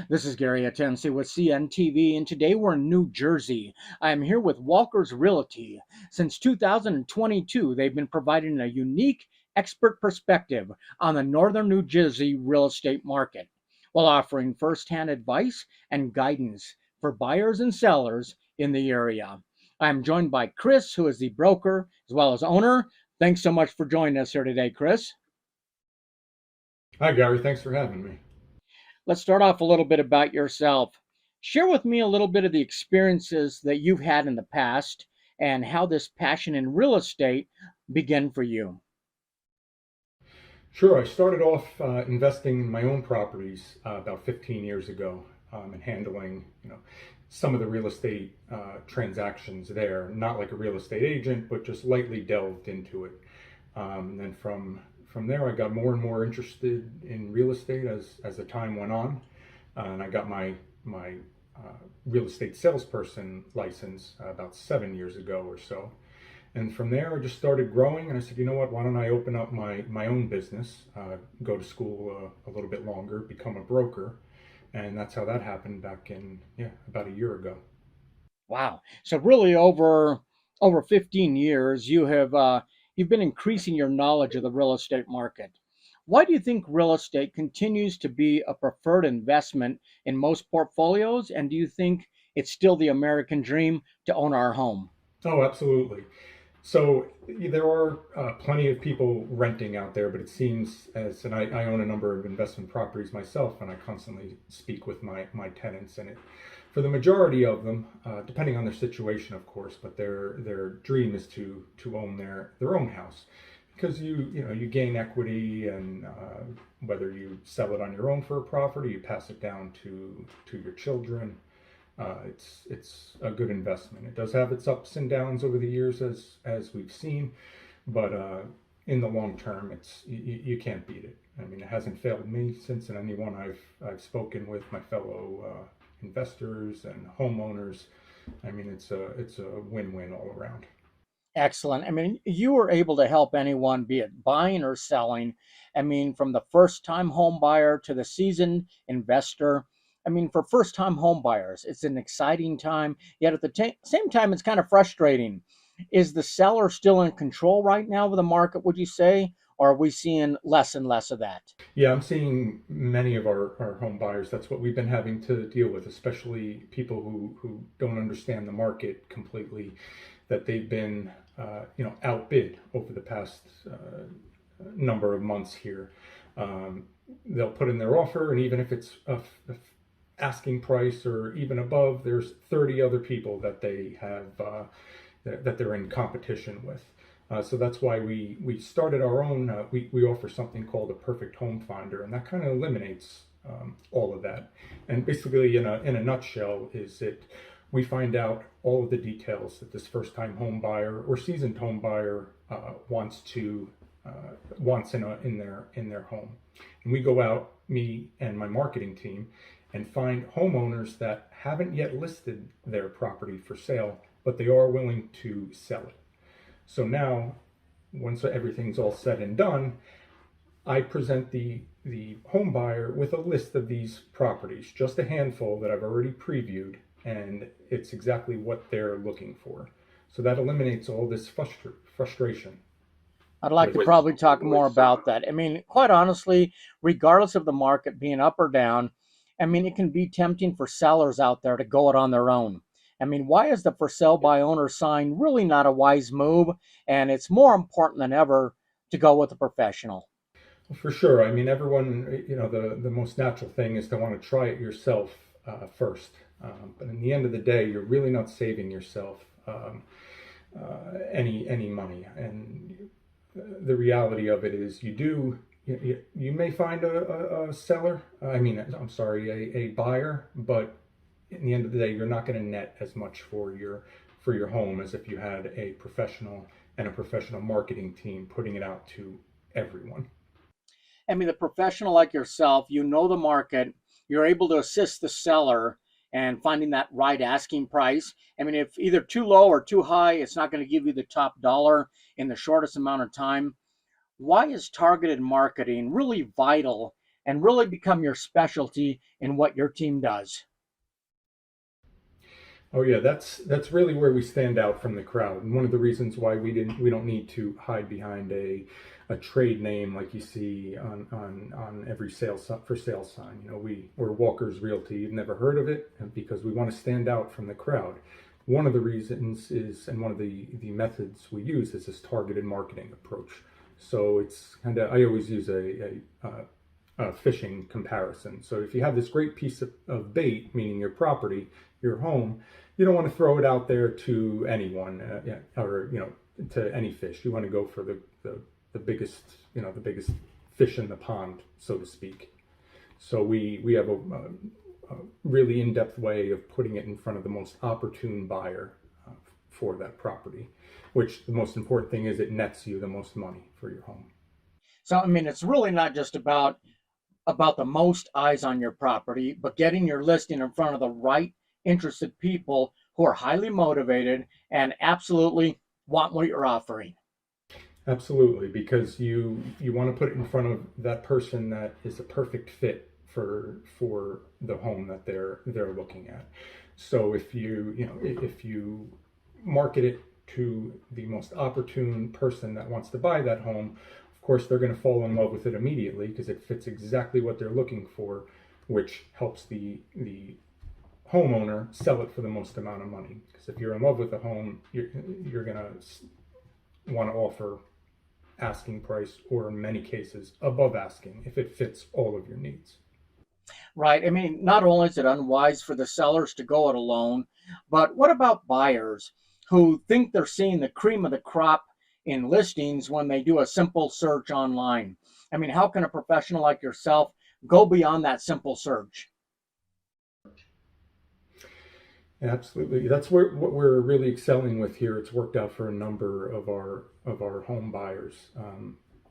This is Gary at Tennessee with CNTV, and today we're in New Jersey. I'm here with Walker's Realty. Since 2022, they've been providing a unique expert perspective on the northern New Jersey real estate market while offering firsthand advice and guidance for buyers and sellers in the area. I'm joined by Chris, who is the broker as well as owner. Thanks so much for joining us here today, Chris. Hi, Gary. Thanks for having me. Let's start off a little bit about yourself. Share with me a little bit of the experiences that you've had in the past and how this passion in real estate began for you. Sure. I started off investing in my own properties about 15 years ago and handling, some of the real estate transactions there. Not like a real estate agent, but just lightly delved into it. And from there, I got more and more interested in real estate as the time went on, and I got my real estate salesperson license about 7 years ago or so. And from there, I just started growing, and I said, you know what? Why don't I open up my own business, go to school a little bit longer, become a broker, and that's how that happened back in about a year ago. Wow. So really over 15 years you've been increasing your knowledge of the real estate market. Why do you think real estate continues to be a preferred investment in most portfolios, and do you think it's still the American dream to own our home? Oh, absolutely. So there are plenty of people renting out there, but it seems and I own a number of investment properties myself, and I constantly speak with my tenants, and for the majority of them, depending on their situation, of course, but their dream is to own their own house because you gain equity, and whether you sell it on your own for a profit or you pass it down to your children, it's a good investment. It does have its ups and downs over the years, as we've seen, but in the long term, you can't beat it. I mean, it hasn't failed me since, and anyone I've spoken with, my fellow investors and homeowners. I mean, it's a win-win all around. Excellent. I mean, you were able to help anyone, be it buying or selling. I mean, from the first time home buyer to the seasoned investor. I mean, for first time home buyers, it's an exciting time, yet at the same time, it's kind of frustrating. Is the seller still in control right now of the market, would you say? Or are we seeing less and less of that? Yeah, I'm seeing many of our home buyers. That's what we've been having to deal with, especially people who don't understand the market completely, that they've been outbid over the past number of months here. Um, they'll put in their offer, and even if it's a asking price or even above, there's 30 other people that they have that they're in competition with. So that's why we started our own. We offer something called a perfect home finder, and that kind of eliminates all of that. And basically, in a nutshell, is that we find out all of the details that this first time home buyer or seasoned home buyer wants in their home. And we go out, me and my marketing team, and find homeowners that haven't yet listed their property for sale, but they are willing to sell it. So now, once everything's all said and done, I present the home buyer with a list of these properties, just a handful that I've already previewed, and it's exactly what they're looking for. So that eliminates all this frustration I'd like to with. probably talk more about that. I mean, quite honestly, regardless of the market being up or down, I mean, it can be tempting for sellers out there to go it on their own. I mean, why is the for sale by owner sign really not a wise move? And it's more important than ever to go with a professional. For sure. I mean, everyone, the most natural thing is to want to try it yourself first. But in the end of the day, you're really not saving yourself any money. And the reality of it is, you may find a seller. I mean, I'm sorry, a buyer, but in the end of the day, you're not going to net as much for your home as if you had a professional and a professional marketing team putting it out to everyone. I mean, the professional like yourself, you know the market, you're able to assist the seller and finding that right asking price. I mean, if either too low or too high, it's not going to give you the top dollar in the shortest amount of time. Why is targeted marketing really vital and really become your specialty in what your team does? Oh yeah, that's really where we stand out from the crowd, and one of the reasons why we don't need to hide behind a trade name like you see on every for sale sign. You know, we're Walker's Realty. You've never heard of it, and because we want to stand out from the crowd. One of the reasons is, and one of the methods we use is this targeted marketing approach. So it's kind of, I always use a fishing comparison. So if you have this great piece of bait, meaning your property, your home, you don't want to throw it out there to anyone, yeah, or to any fish. You want to go for the biggest, the biggest fish in the pond, so to speak. So we have a really in-depth way of putting it in front of the most opportune buyer for that property, which the most important thing is it nets you the most money for your home. So, I mean, it's really not just about the most eyes on your property, but getting your listing in front of the right interested people who are highly motivated and absolutely want what you're offering. Absolutely, because you want to put it in front of that person that is a perfect fit for the home that they're looking at. So if you market it to the most opportune person that wants to buy that home, of course they're going to fall in love with it immediately because it fits exactly what they're looking for, which helps the homeowner sell it for the most amount of money. Because if you're in love with the home, you're going to want to offer asking price, or in many cases above asking, if it fits all of your needs. Right. I mean, not only is it unwise for the sellers to go it alone, but what about buyers who think they're seeing the cream of the crop in listings when they do a simple search online? I mean, how can a professional like yourself go beyond that simple search? Absolutely, that's what we're really excelling with here. It's worked out for a number of our home buyers.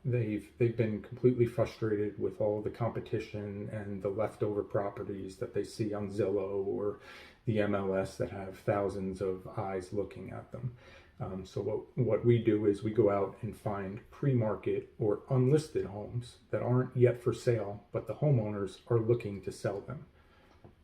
They've been completely frustrated with all the competition and the leftover properties that they see on Zillow or the MLS that have thousands of eyes looking at them. So what we do is we go out and find pre-market or unlisted homes that aren't yet for sale, but the homeowners are looking to sell them.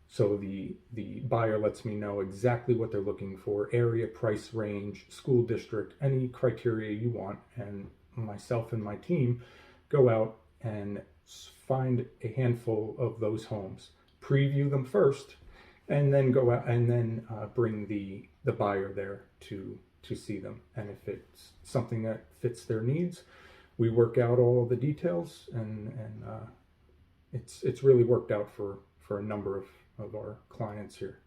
So the buyer lets me know exactly what they're looking for: area, price range, school district, any criteria you want, and myself and my team go out and find a handful of those homes, preview them first, and then go out and then bring the buyer there to see them. And if it's something that fits their needs, we work out all of the details, and it's really worked out for a number of our clients here.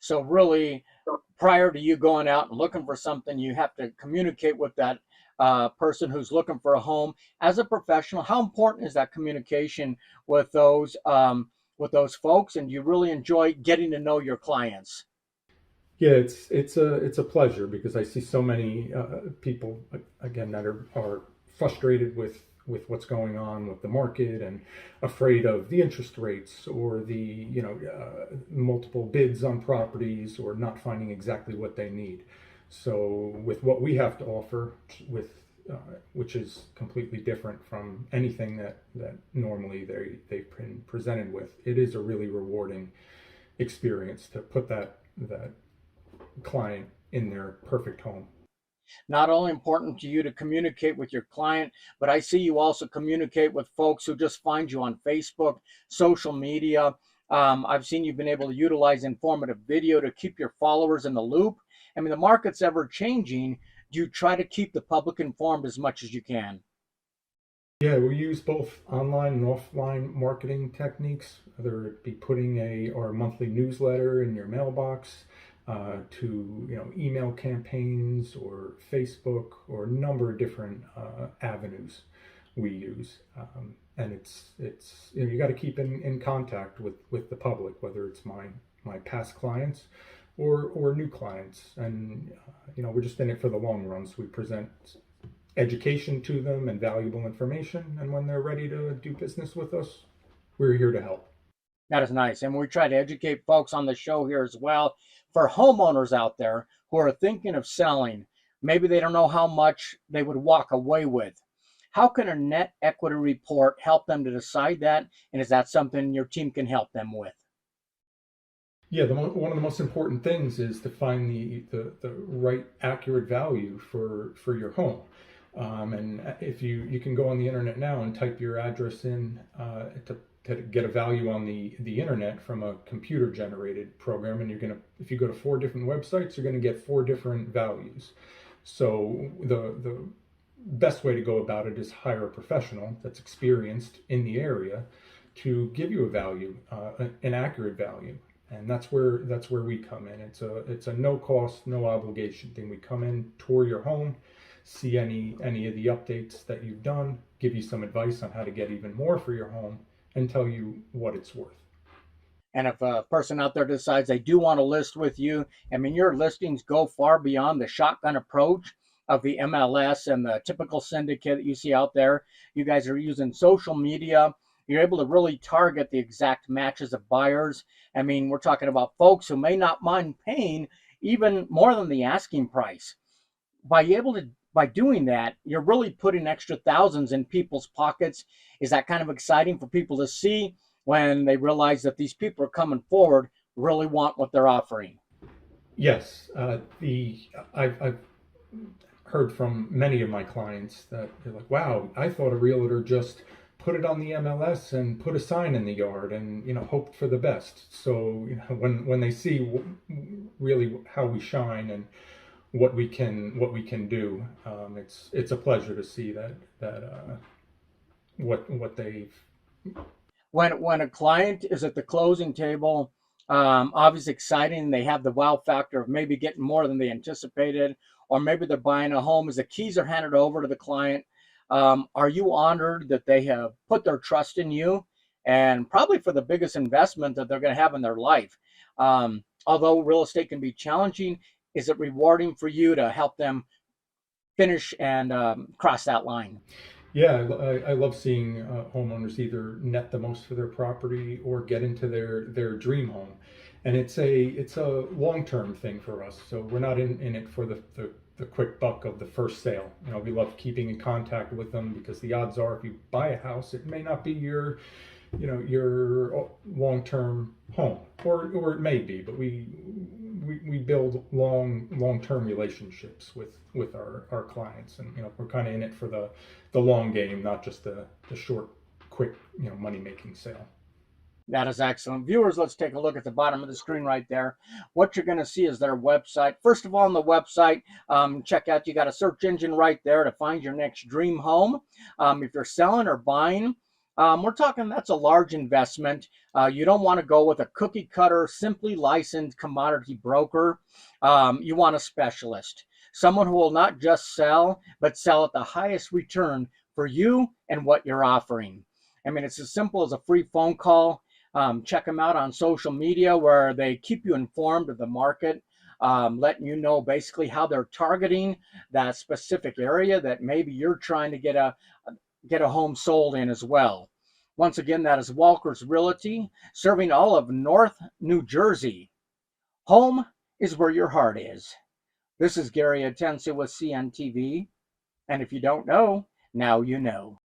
So, really, prior to you going out and looking for something, you have to communicate with that person who's looking for a home. As a professional, how important is that communication with those folks? And do you really enjoy getting to know your clients? Yeah, it's a pleasure because I see so many people again that are frustrated with what's going on with the market and afraid of the interest rates or the multiple bids on properties or not finding exactly what they need. So with what we have to offer, with which is completely different from anything that normally they've been presented with, it is a really rewarding experience to put that client in their perfect home. Not only important to you to communicate with your client, but I see you also communicate with folks who just find you on Facebook, social media. I've seen you've been able to utilize informative video to keep your followers in the loop. I mean, the market's ever changing. Do you try to keep the public informed as much as you can? Yeah, we use both online and offline marketing techniques, whether it be putting a or monthly newsletter in your mailbox, to email campaigns or Facebook or a number of different avenues we use. And it's you got to keep in contact with the public, whether it's my past clients or new clients, and we're just in it for the long run. So we present education to them and valuable information. And when they're ready to do business with us, we're here to help. That is nice. And we try to educate folks on the show here as well. For homeowners out there who are thinking of selling, maybe they don't know how much they would walk away with. How can a net equity report help them to decide that? And is that something your team can help them with? Yeah, one of the most important things is to find the right accurate value for your home. And if you can go on the internet now and type your address in to get a value on the internet from a computer generated program, and if you go to four different websites, you're gonna get four different values. So the best way to go about it is hire a professional that's experienced in the area to give you a value, an accurate value, and that's where we come in. It's a no cost, no obligation thing. We come in, tour your home, see any of the updates that you've done, give you some advice on how to get even more for your home, and tell you what it's worth. And if a person out there decides they do want to list with you, I mean, your listings go far beyond the shotgun approach of the MLS and the typical syndicate that you see out there. You guys are using social media. You're able to really target the exact matches of buyers. I mean, we're talking about folks who may not mind paying even more than the asking price. By doing that, you're really putting extra thousands in people's pockets. Is that kind of exciting for people to see when they realize that these people are coming forward, really want what they're offering? Yes, I've heard from many of my clients that they're like, "Wow, I thought a realtor just put it on the MLS and put a sign in the yard and hoped for the best." So when they see really how we shine and what we can do, it's a pleasure to see that what they've. When a client is at the closing table, obviously exciting, they have the wow factor of maybe getting more than they anticipated, or maybe they're buying a home as the keys are handed over to the client. Are you honored that they have put their trust in you, and probably for the biggest investment that they're going to have in their life? Although real estate can be challenging, is it rewarding for you to help them finish and cross that line? Yeah, I love seeing homeowners either net the most for their property or get into their dream home, and it's a long term thing for us. So we're not in it for the quick buck of the first sale. We love keeping in contact with them because the odds are if you buy a house, it may not be your long term home, or it may be, but we build long term relationships with our clients, and we're kind of in it for the long game, not just the short, quick money making sale. That is excellent. Viewers, let's take a look at the bottom of the screen right there. What you're going to see is their website. First of all, on the website, check out, you got a search engine right there to find your next dream home. If you're selling or buying, we're talking that's a large investment. You don't want to go with a cookie cutter, simply licensed commodity broker. You want a specialist, someone who will not just sell, but sell at the highest return for you and what you're offering. I mean, it's as simple as a free phone call. Check them out on social media where they keep you informed of the market, letting you know basically how they're targeting that specific area that maybe you're trying to get a home sold in as well. Once again, that is Walker's Realty, serving all of North New Jersey. Home is where your heart is. This is Gary Atencio with CNTV, and if you don't know, now you know.